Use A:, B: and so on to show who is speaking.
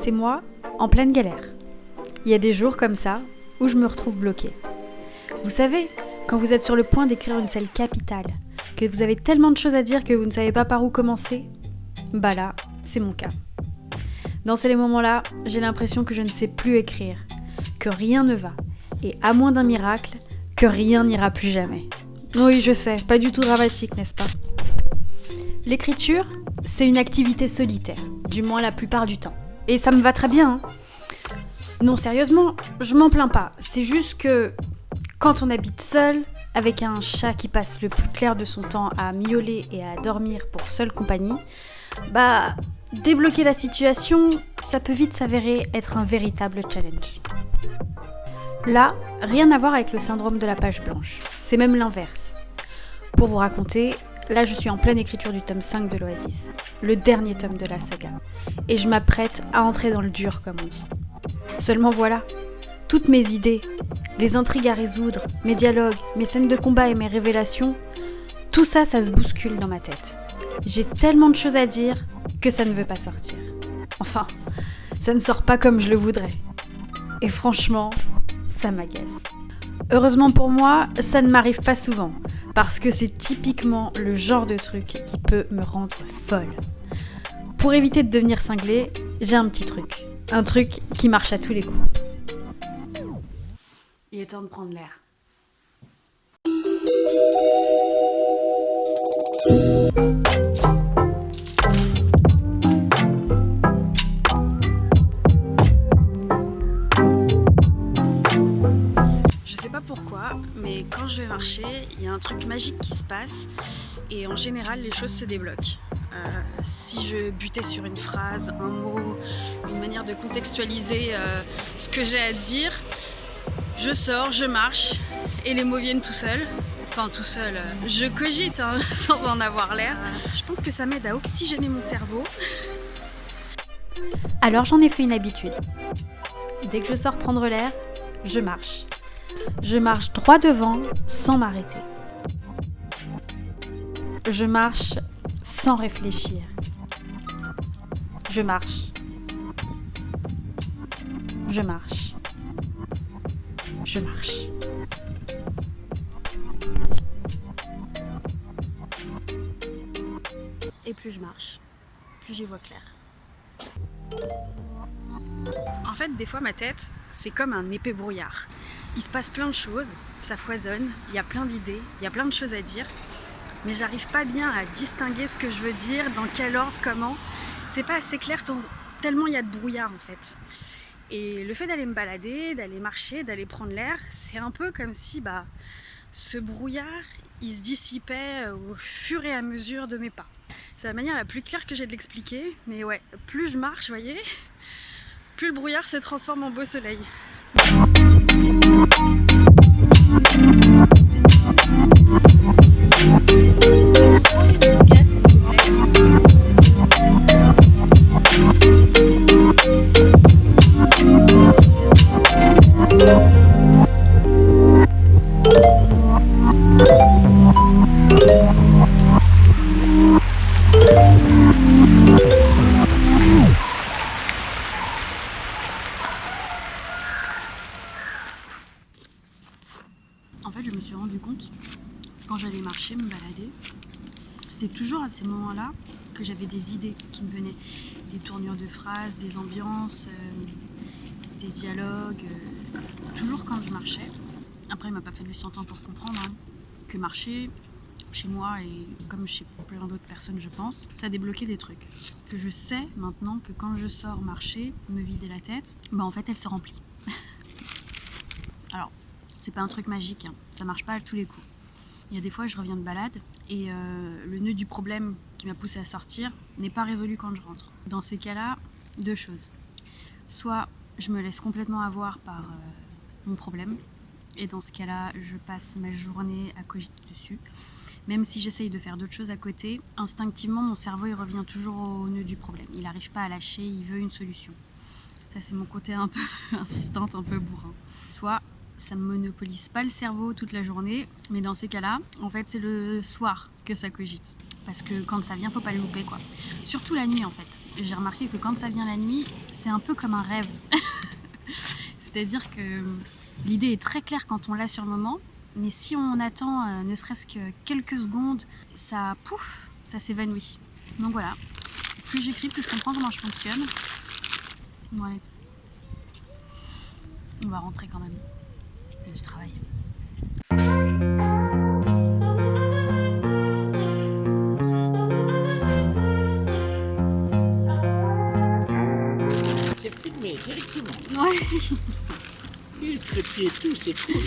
A: c'est moi en pleine galère. Il y a des jours comme ça où je me retrouve bloquée. Vous savez, quand vous êtes sur le point d'écrire une scène capitale, que vous avez tellement de choses à dire que vous ne savez pas par où commencer, bah là, c'est mon cas. Dans ces moments-là, j'ai l'impression que je ne sais plus écrire, que rien ne va, et à moins d'un miracle, que rien n'ira plus jamais. Oui, je sais, pas du tout dramatique, n'est-ce pas ? L'écriture, c'est une activité solitaire, du moins la plupart du temps. Et ça me va très bien. Non, sérieusement, je m'en plains pas. C'est juste que quand on habite seul, avec un chat qui passe le plus clair de son temps à miauler et à dormir pour seule compagnie, bah, débloquer la situation, ça peut vite s'avérer être un véritable challenge. Là, rien à voir avec le syndrome de la page blanche. C'est même l'inverse. Pour vous raconter, là je suis en pleine écriture du tome 5 de l'Oasis, le dernier tome de la saga, et je m'apprête à entrer dans le dur, comme on dit. Seulement voilà, toutes mes idées, les intrigues à résoudre, mes dialogues, mes scènes de combat et mes révélations, tout ça, ça se bouscule dans ma tête. J'ai tellement de choses à dire que ça ne veut pas sortir. Enfin, ça ne sort pas comme je le voudrais. Et franchement, ça m'agace. Heureusement pour moi, ça ne m'arrive pas souvent, parce que c'est typiquement le genre de truc qui peut me rendre folle. Pour éviter de devenir cinglée, j'ai un petit truc. Un truc qui marche à tous les coups. Il est temps de prendre l'air. Je sais pas pourquoi, mais quand je vais marcher, il y a un truc magique qui se passe et en général les choses se débloquent. Si je butais sur une phrase, un mot, une manière de contextualiser ce que j'ai à dire, je sors, je marche et les mots viennent tout seuls. Enfin tout seul, je cogite sans en avoir l'air. Je pense que ça m'aide à oxygéner mon cerveau. Alors j'en ai fait une habitude. Dès que je sors prendre l'air, je marche. Je marche droit devant sans m'arrêter. Je marche sans réfléchir. Je marche. Je marche. Je marche. Et plus je marche, plus j'y vois clair. En fait, des fois, ma tête, c'est comme un épais brouillard. Il se passe plein de choses, ça foisonne, il y a plein d'idées, il y a plein de choses à dire, mais j'arrive pas bien à distinguer ce que je veux dire, dans quel ordre, comment. C'est pas assez clair tellement il y a de brouillard en fait. Et le fait d'aller me balader, d'aller marcher, d'aller prendre l'air, c'est un peu comme si ce brouillard, il se dissipait au fur et à mesure de mes pas. C'est la manière la plus claire que j'ai de l'expliquer, mais ouais, plus je marche, vous voyez, plus le brouillard se transforme en beau soleil. En fait, je me suis rendu compte, quand j'allais marcher, me balader, c'était toujours à ces moments-là que j'avais des idées qui me venaient. Des tournures de phrases, des ambiances, des dialogues, toujours quand je marchais. Après, il m'a pas fallu 100 ans pour comprendre que marcher, chez moi et comme chez plein d'autres personnes, je pense, ça débloquait des trucs. Que je sais maintenant que quand je sors marcher, me vider la tête, en fait, elle se remplit. Alors, c'est pas un truc magique, ça marche pas à tous les coups. Il y a des fois, je reviens de balade et le nœud du problème qui m'a poussé à sortir n'est pas résolu quand je rentre. Dans ces cas-là, deux choses. Soit je me laisse complètement avoir par mon problème et dans ce cas-là, je passe ma journée à cogiter dessus. Même si j'essaye de faire d'autres choses à côté, instinctivement, mon cerveau il revient toujours au nœud du problème. Il n'arrive pas à lâcher, il veut une solution. Ça, c'est mon côté un peu insistante, un peu bourrin. Soit ça ne monopolise pas le cerveau toute la journée, mais dans ces cas-là, en fait, c'est le soir que ça cogite. Parce que quand ça vient, faut pas le louper, quoi. Surtout la nuit, en fait. J'ai remarqué que quand ça vient la nuit, c'est un peu comme un rêve. C'est-à-dire que l'idée est très claire quand on l'a sur le moment, mais si on attend ne serait-ce que quelques secondes, ça pouf, ça s'évanouit. Donc voilà, plus j'écris, plus je comprends comment je fonctionne. Bon allez, on va rentrer quand même, c'est du travail.
B: C'est filmé directement.
A: Ouais.
B: Il crépit et tout, c'est cool.